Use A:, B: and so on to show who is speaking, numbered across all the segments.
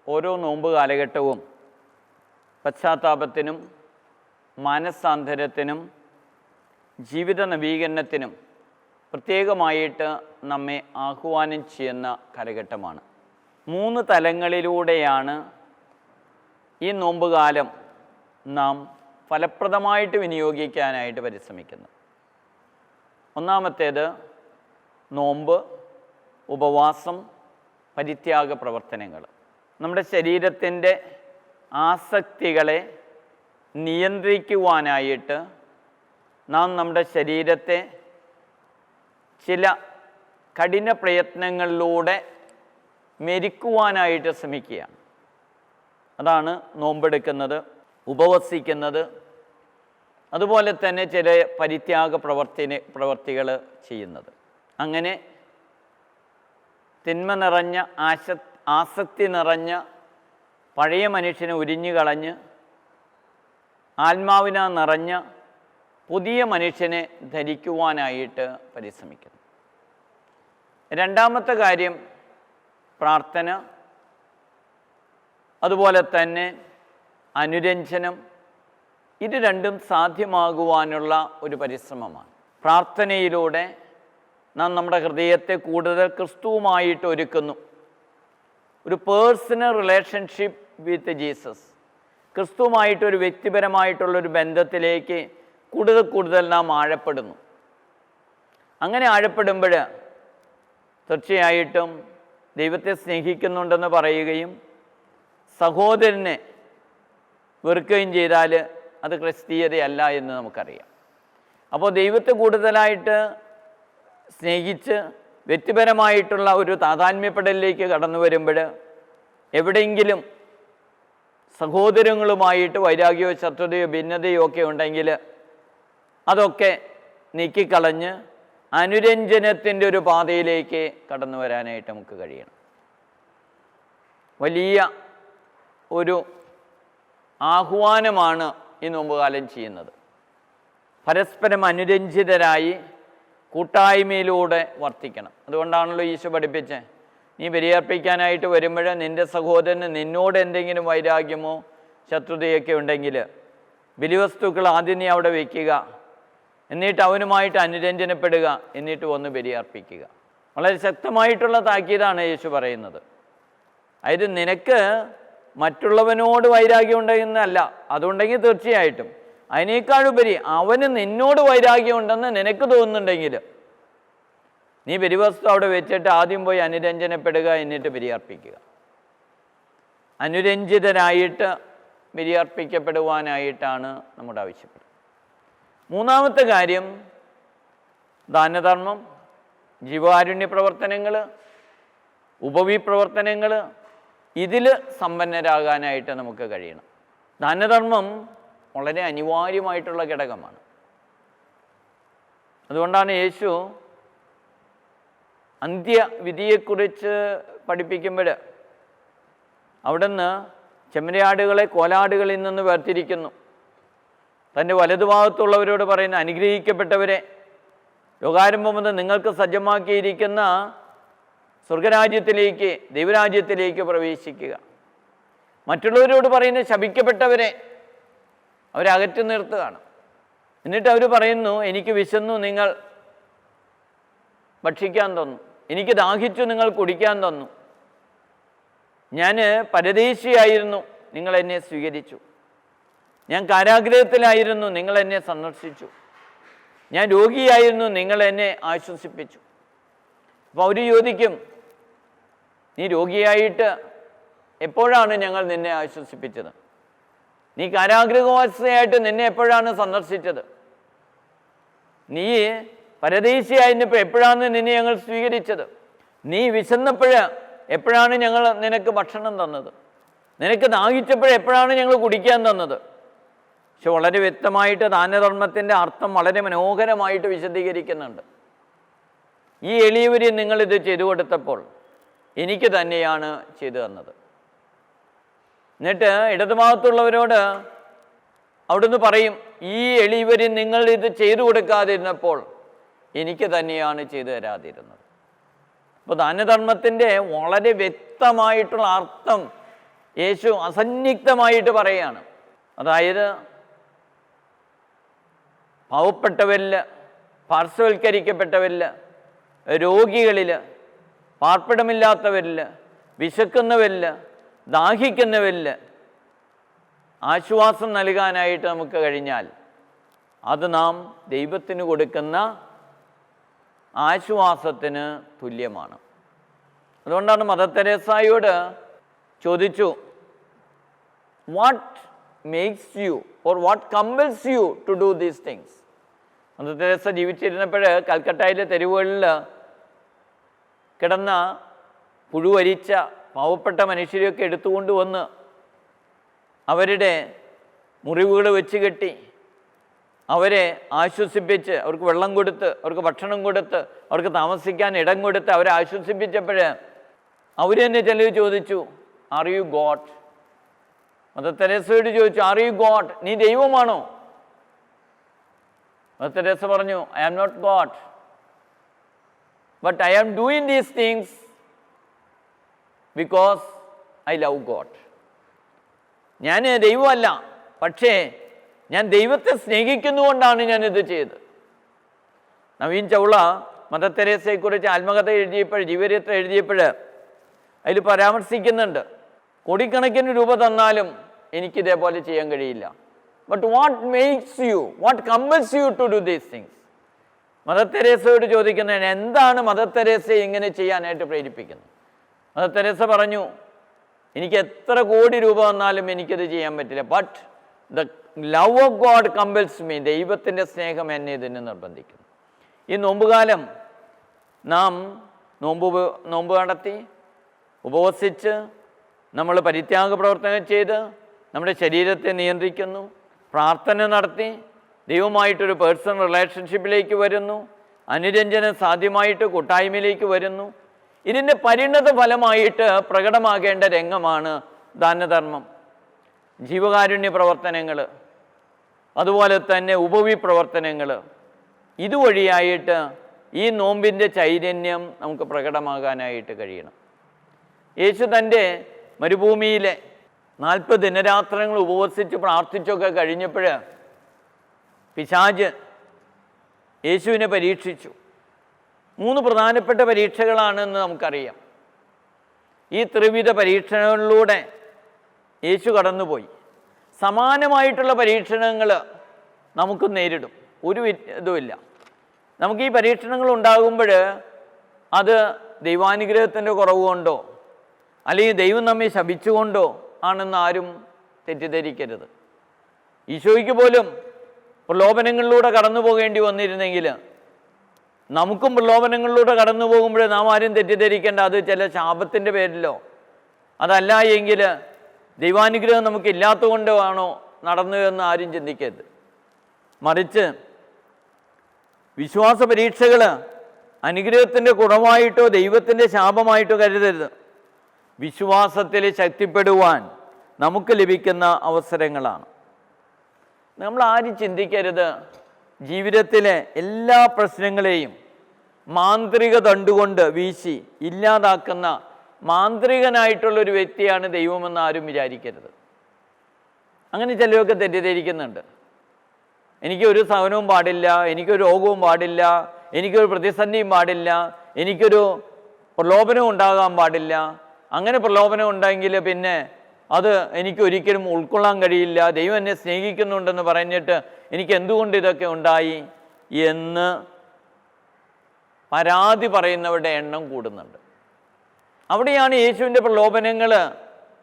A: ഓരോ നോമ്പ് കാലഘട്ടവും പശ്ചാത്താപത്തിനും മാനസാന്തരത്തിനും ജീവിത നവീകരണത്തിനും പ്രത്യേകമായിട്ട് നമ്മെ ആഹ്വാനം ചെയ്യുന്ന കാലഘട്ടമാണ്. 3 തലങ്ങളിലൂടെയാണ് ഈ നോമ്പുകാലം നാം ഫലപ്രദമായിട്ട് വിനിയോഗിക്കാനായിട്ട് പരിശ്രമിക്കുന്നത്. ഒന്നാമത്തേത് നോമ്പ്, ഉപവാസം, പരിത്യാഗ പ്രവർത്തനങ്ങൾ. നമ്മുടെ ശരീരത്തിൻ്റെ ആസക്തികളെ നിയന്ത്രിക്കുവാനായിട്ട് നാം നമ്മുടെ ശരീരത്തെ ചില കഠിന പ്രയത്നങ്ങളിലൂടെ മെരുക്കുവാനായിട്ട് ശ്രമിക്കുകയാണ്. അതാണ് നോമ്പെടുക്കുന്നത്, ഉപവസിക്കുന്നത്, അതുപോലെ തന്നെ ചില പരിത്യാഗ പ്രവർത്തികൾ ചെയ്യുന്നത്. അങ്ങനെ തിന്മ നിറഞ്ഞ ആസക്തി നിറഞ്ഞ പഴയ മനുഷ്യനെ ഉരിഞ്ഞു കളഞ്ഞ് ആത്മാവിനാ നിറഞ്ഞ പുതിയ മനുഷ്യനെ ധരിക്കുവാനായിട്ട് പരിശ്രമിക്കുന്നു. രണ്ടാമത്തെ കാര്യം പ്രാർത്ഥന, അതുപോലെ തന്നെ അനുരഞ്ജനം. ഇത് രണ്ടും സാധ്യമാകുവാനുള്ള ഒരു പരിശ്രമമാണ്. പ്രാർത്ഥനയിലൂടെ നാം നമ്മുടെ ഹൃദയത്തെ കൂടുതൽ ക്രിസ്തുവുമായിട്ട് ഒരുക്കുന്നു. ഒരു പേഴ്സണൽ റിലേഷൻഷിപ്പ് വിത്ത് ജീസസ്, ക്രിസ്തുവുമായിട്ടൊരു വ്യക്തിപരമായിട്ടുള്ളൊരു ബന്ധത്തിലേക്ക് കൂടുതൽ നാം ആഴപ്പെടുന്നു. അങ്ങനെ ആഴപ്പെടുമ്പോൾ തീർച്ചയായിട്ടും ദൈവത്തെ സ്നേഹിക്കുന്നുണ്ടെന്ന് പറയുകയും സഹോദരനെ വെറുക്കുകയും ചെയ്താൽ അത് ക്രിസ്തീയതയല്ല എന്ന് നമുക്കറിയാം. അപ്പോൾ ദൈവത്തെ കൂടുതലായിട്ട് സ്നേഹിച്ച് വ്യക്തിപരമായിട്ടുള്ള ഒരു താതാത്മ്യപ്പെടലിലേക്ക് കടന്നു വരുമ്പോൾ എവിടെയെങ്കിലും സഹോദരങ്ങളുമായിട്ട് വൈരാഗ്യമോ ശത്രുതയോ ഭിന്നതയോ ഒക്കെ ഉണ്ടെങ്കിൽ അതൊക്കെ നീക്കിക്കളഞ്ഞ് അനുരഞ്ജനത്തിൻ്റെ ഒരു പാതയിലേക്ക് കടന്നു വരാനായിട്ട് നമുക്ക് കഴിയണം. വലിയ ഒരു ആഹ്വാനമാണ് ഈ നോമ്പുകാലം ചെയ്യുന്നത്. പരസ്പരം അനുരഞ്ജിതരായി കൂട്ടായ്മയിലൂടെ വർത്തിക്കണം. അതുകൊണ്ടാണല്ലോ ഈശോ പഠിപ്പിച്ചത്, നീ ബലിയർപ്പിക്കാനായിട്ട് വരുമ്പോൾ നിൻ്റെ സഹോദരന് നിന്നോട് എന്തെങ്കിലും വൈരാഗ്യമോ ശത്രുതയൊക്കെ ഉണ്ടെങ്കിൽ ബലിവസ്തുക്കൾ ആദ്യം നീ അവിടെ വയ്ക്കുക, എന്നിട്ട് അവനുമായിട്ട് അനുരഞ്ജനപ്പെടുക, എന്നിട്ട് വന്ന് ബലിയർപ്പിക്കുക. വളരെ ശക്തമായിട്ടുള്ള താക്കീതാണ് യേശു പറയുന്നത്. അതായത് നിനക്ക് മറ്റുള്ളവനോട് വൈരാഗ്യം ഉണ്ടെന്നല്ല, അതുണ്ടെങ്കിൽ തീർച്ചയായിട്ടും അതിനേക്കാളുപരി അവന് നിന്നോട് വൈരാഗ്യം ഉണ്ടെന്ന് നിനക്ക് തോന്നുന്നുണ്ടെങ്കിൽ നീ ബലിവസ്തു അവിടെ വെച്ചിട്ട് ആദ്യം പോയി അനുരഞ്ജനപ്പെടുക, എന്നിട്ട് ബലിയർപ്പിക്കുക. അനുരഞ്ജിതരായിട്ട് ബലിയർപ്പിക്കപ്പെടുവാനായിട്ടാണ് നമ്മുടെ ആവശ്യപ്പെടുന്നത്. മൂന്നാമത്തെ കാര്യം ദാനധർമ്മം, ജീവാരുണ്യ പ്രവർത്തനങ്ങൾ, ഉപവി പ്രവർത്തനങ്ങൾ. ഇതിൽ സമ്പന്നരാകാനായിട്ട് നമുക്ക് കഴിയണം. ദാനധർമ്മം വളരെ അനിവാര്യമായിട്ടുള്ള ഘടകമാണ്. അതുകൊണ്ടാണ് യേശു അന്ത്യവിധിയെക്കുറിച്ച് പഠിപ്പിക്കുമ്പോൾ അവിടുന്ന് ചെമ്മരിയാടുകളെ കോലാടുകളിൽ നിന്ന് വേർതിരിക്കുന്നു. തൻ്റെ വലതുഭാഗത്തുള്ളവരോട് പറയുന്ന, അനുഗ്രഹിക്കപ്പെട്ടവരെ, യോഗാരംഭം മുതൽ നിങ്ങൾക്ക് സജ്ജമാക്കിയിരിക്കുന്ന സ്വർഗരാജ്യത്തിലേക്ക്, ദൈവരാജ്യത്തിലേക്ക് പ്രവേശിക്കുക. മറ്റുള്ളവരോട് പറയുന്ന, ശപിക്കപ്പെട്ടവരെ അവരെ അകറ്റി നിർത്തുകയാണ്. എന്നിട്ട് അവർ പറയുന്നു, എനിക്ക് വിശന്നു, നിങ്ങൾ ഭക്ഷിക്കാൻ തന്നു. എനിക്ക് ദാഹിച്ചു, നിങ്ങൾ കുടിക്കാൻ തന്നു. ഞാൻ പരദേശിയായിരുന്നു, നിങ്ങൾ എന്നെ സ്വീകരിച്ചു. ഞാൻ കാരാഗ്രഹത്തിലായിരുന്നു, നിങ്ങൾ എന്നെ സന്ദർശിച്ചു. ഞാൻ രോഗിയായിരുന്നു, നിങ്ങൾ എന്നെ ആശ്വസിപ്പിച്ചു. അപ്പോൾ അവർ ചോദിക്കും, നീ രോഗിയായിട്ട് എപ്പോഴാണ് ഞങ്ങൾ നിന്നെ ആശ്വസിപ്പിച്ചത്? നീ കാരാഗ്രഹവാസിയായിട്ട് നിന്നെ എപ്പോഴാണ് സന്ദർശിച്ചത്? നീ പരദേശിയായിരുന്നപ്പോൾ എപ്പോഴാണ് നിന്നെ ഞങ്ങൾ സ്വീകരിച്ചത്? നീ വിശന്നപ്പോൾ എപ്പോഴാണ് ഞങ്ങൾ നിനക്ക് ഭക്ഷണം തന്നത്? നിനക്ക് ദാഹിച്ചപ്പോൾ എപ്പോഴാണ് ഞങ്ങൾ കുടിക്കാൻ തന്നത്? പക്ഷെ വളരെ വ്യക്തമായിട്ട് ദാനധർമ്മത്തിൻ്റെ അർത്ഥം വളരെ മനോഹരമായിട്ട് വിശദീകരിക്കുന്നുണ്ട്. ഈ എളിയവരെ നിങ്ങളിത് ചെയ്തു കൊടുത്തപ്പോൾ എനിക്ക് തന്നെയാണ് ചെയ്തു തന്നത്. എന്നിട്ട് ഇടതുഭാഗത്തുള്ളവരോട് അവിടുന്ന് പറയും, ഈ എളിയവരെ നിങ്ങൾ ഇത് ചെയ്തു കൊടുക്കാതിരുന്നപ്പോൾ എനിക്ക് തന്നെയാണ് ചെയ്തു തരാതിരുന്നത്. അപ്പോൾ ദാനധർമ്മത്തിൻ്റെ വളരെ വ്യക്തമായിട്ടുള്ള അർത്ഥം യേശു അസന്നിഗ്ധമായിട്ട് പറയുകയാണ്. അതായത് പാവപ്പെട്ടവരിൽ, പാർശ്വവൽക്കരിക്കപ്പെട്ടവരിൽ, രോഗികളിൽ, പാർപ്പിടമില്ലാത്തവരിൽ, വിശക്കുന്നവരിൽ, ദാഹിക്കുന്നവരിൽ ആശ്വാസം നൽകാനായിട്ട് നമുക്ക് കഴിഞ്ഞാൽ അത് നാം ദൈവത്തിന് കൊടുക്കുന്ന ആശ്വാസത്തിന് തുല്യമാണ്. അതുകൊണ്ടാണ് മദർ തെരേസയോട് ചോദിച്ചു, what makes you or what compels you to do these things. Mother Teresa ജീവിച്ചിരുന്നപ്പോൾ കൽക്കട്ടയിലെ തെരുവുകളിൽ കിടന്ന പുഴുവരിച്ച പാവപ്പെട്ട മനുഷ്യരെയൊക്കെ എടുത്തുകൊണ്ട് വന്ന് അവരുടെ മുറിവുകൾ വെച്ച് കെട്ടി അവരെ ആശ്വസിപ്പിച്ച് അവർക്ക് വെള്ളം കൊടുത്ത് അവർക്ക് ഭക്ഷണം കൊടുത്ത് അവർക്ക് താമസിക്കാൻ ഇടം കൊടുത്ത് അവരെ ആശ്വസിപ്പിച്ചപ്പോൾ അവർ തന്നെ ചിലർ ചോദിച്ചു, ആർ യു ഗോഡ്? മദർ തെരേസയോട് ചോദിച്ചു, ആർ യു ഗോഡ്? നീ ദൈവമാണോ? മദർ തെരേസ പറഞ്ഞു, I am not God, but I am doing these things because I love God. ഞാൻ ദൈവമല്ല, പക്ഷേ ഞാൻ ദൈവത്തെ സ്നേഹിക്കുന്നുകൊണ്ടാണ് ഞാനിത് ചെയ്തത്. നവീൻ ചൗള മദർ തെരേസയെക്കുറിച്ച് ആത്മകഥ എഴുതിയപ്പോൾ, ജീവചരിത്രം എഴുതിയപ്പോൾ അതിൽ പരാമർശിക്കുന്നുണ്ട്, കോടിക്കണക്കിന് രൂപ തന്നാലും എനിക്കിതേപോലെ ചെയ്യാൻ കഴിയില്ല. But what makes you, what compels you to do these things? Mother തെരേസയോട് ചോദിക്കുന്നതിന് എന്താണ് മദർ തെരേസയെ ഇങ്ങനെ ചെയ്യാനായിട്ട് പ്രേരിപ്പിക്കുന്നത്? മദർ തെരേസ പറഞ്ഞു, എനിക്ക് എത്ര കോടി രൂപ തന്നാലും എനിക്കത് ചെയ്യാൻ പറ്റില്ല. But the love of God compels me. ദൈവത്തിൻ്റെ സ്നേഹം എന്നെ ഇതിന് നിർബന്ധിക്കുന്നു. ഈ നോമ്പുകാലം നാം നോമ്പ് നടത്തി ഉപവസിച്ച് നമ്മൾ പരിത്യാഗ പ്രവർത്തനം ചെയ്ത് നമ്മുടെ ശരീരത്തെ നിയന്ത്രിക്കുന്നു, പ്രാർത്ഥന നടത്തി ദൈവമായിട്ടൊരു പേഴ്സണൽ റിലേഷൻഷിപ്പിലേക്ക് വരുന്നു, അനുരഞ്ജനം സാധ്യമായിട്ട് കൂട്ടായ്മയിലേക്ക് വരുന്നു. ഇതിൻ്റെ പരിണത ഫലമായിട്ട് പ്രകടമാകേണ്ട രംഗമാണ് ദാനധർമ്മം, ജീവകാരുണ്യ പ്രവർത്തനങ്ങൾ, അതുപോലെ തന്നെ ഉപവി പ്രവർത്തനങ്ങൾ. ഇതുവഴിയായിട്ട് ഈ നോമ്പിൻ്റെ ചൈതന്യം നമുക്ക് പ്രകടമാകാനായിട്ട് കഴിയണം. യേശു തൻ്റെ മരുഭൂമിയിലെ 40 ദിനരാത്രങ്ങൾ ഉപവസിച്ച് പ്രാർത്ഥിച്ചൊക്കെ കഴിഞ്ഞപ്പോൾ പിശാച് യേശുവിനെ പരീക്ഷിച്ചു. 3 പ്രധാനപ്പെട്ട പരീക്ഷകളാണെന്ന് നമുക്കറിയാം. ഈ ത്രിവിധ പരീക്ഷണങ്ങളിലൂടെ യേശു കടന്നുപോയി. സമാനമായിട്ടുള്ള പരീക്ഷണങ്ങൾ നമുക്ക് നേരിടും, ഒരു ഇതുമില്ല. നമുക്ക് ഈ പരീക്ഷണങ്ങൾ ഉണ്ടാകുമ്പോൾ അത് ദൈവാനുഗ്രഹത്തിൻ്റെ കുറവ് കൊണ്ടോ അല്ലെങ്കിൽ ദൈവം നമ്മെ ശപിച്ചുകൊണ്ടോ ആണെന്ന് ആരും തെറ്റിദ്ധരിക്കരുത്. ഈശോയ്ക്ക് പോലും പ്രലോഭനങ്ങളിലൂടെ കടന്നു പോകേണ്ടി വന്നിരുന്നെങ്കിൽ നമുക്കും പ്രലോഭനങ്ങളിലൂടെ കടന്നു പോകുമ്പോൾ നാം ആരും തെറ്റിദ്ധരിക്കേണ്ട അത് ചില ശാപത്തിൻ്റെ പേരിലോ അതല്ല എങ്കിൽ ദൈവാനുഗ്രഹം നമുക്ക് ഇല്ലാത്തതുകൊണ്ടോ ആണോ നടന്നതെന്ന് ആരും ചിന്തിക്കരുത്. മറിച്ച് വിശ്വാസ പരീക്ഷകൾ അനുഗ്രഹത്തിൻ്റെ കുറവായിട്ടോ ദൈവത്തിൻ്റെ ശാപമായിട്ടോ കരുതരുത്. വിശ്വാസത്തിൽ ശക്തിപ്പെടുവാൻ നമുക്ക് ലഭിക്കുന്ന അവസരങ്ങളാണ്. നമ്മൾ ആരും ചിന്തിക്കരുത് ജീവിതത്തിലെ എല്ലാ പ്രശ്നങ്ങളെയും മാന്ത്രിക ദണ്ടുകൊണ്ട് വീശി ഇല്ലാതാക്കുന്ന മാന്ത്രികനായിട്ടുള്ളൊരു വ്യക്തിയാണ് ദൈവമെന്ന് ആരും വിചാരിക്കരുത്. അങ്ങനെ ചിലരൊക്കെ തെറ്റിദ്ധരിക്കുന്നുണ്ട്. എനിക്കൊരു സഹനവും പാടില്ല, എനിക്കൊരു രോഗവും പാടില്ല, എനിക്കൊരു പ്രതിസന്ധിയും പാടില്ല, എനിക്കൊരു പ്രലോഭനവും ഉണ്ടാകാൻ പാടില്ല. അങ്ങനെ പ്രലോഭനം ഉണ്ടെങ്കിൽ പിന്നെ അത് എനിക്ക് ഒരിക്കലും ഉൾക്കൊള്ളാൻ കഴിയില്ല, ദൈവം എന്നെ സ്നേഹിക്കുന്നുണ്ടെന്ന് പറഞ്ഞിട്ട് എനിക്ക് എന്തുകൊണ്ട് ഇതൊക്കെ ഉണ്ടായി എന്ന് പരാതി പറയുന്നവരുടെ എണ്ണം കൂടുന്നുണ്ട്. അവിടെയാണ് യേശുവിൻ്റെ പ്രലോഭനങ്ങൾ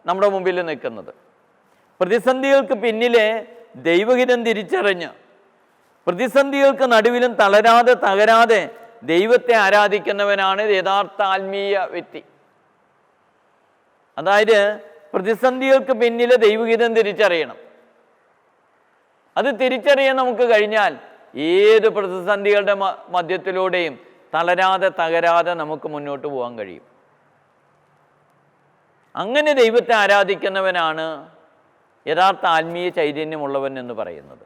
A: നമ്മുടെ മുമ്പിൽ നിൽക്കുന്നത്. പ്രതിസന്ധികൾക്ക് പിന്നിലെ ദൈവഹിതം തിരിച്ചറിഞ്ഞ് പ്രതിസന്ധികൾക്ക് നടുവിലും തകരാതെ ദൈവത്തെ ആരാധിക്കുന്നവനാണ് യഥാർത്ഥ ആത്മീയ വ്യക്തി. അതായത് പ്രതിസന്ധികൾക്ക് പിന്നിലെ ദൈവഹിതം തിരിച്ചറിയണം. അത് തിരിച്ചറിയാൻ നമുക്ക് കഴിഞ്ഞാൽ ഏത് പ്രതിസന്ധികളുടെ മധ്യത്തിലൂടെയും തകരാതെ നമുക്ക് മുന്നോട്ട് പോകാൻ കഴിയും. അങ്ങനെ ദൈവത്തെ ആരാധിക്കുന്നവനാണ് യഥാർത്ഥ ആത്മീയ ചൈതന്യമുള്ളവൻ എന്ന് പറയുന്നത്.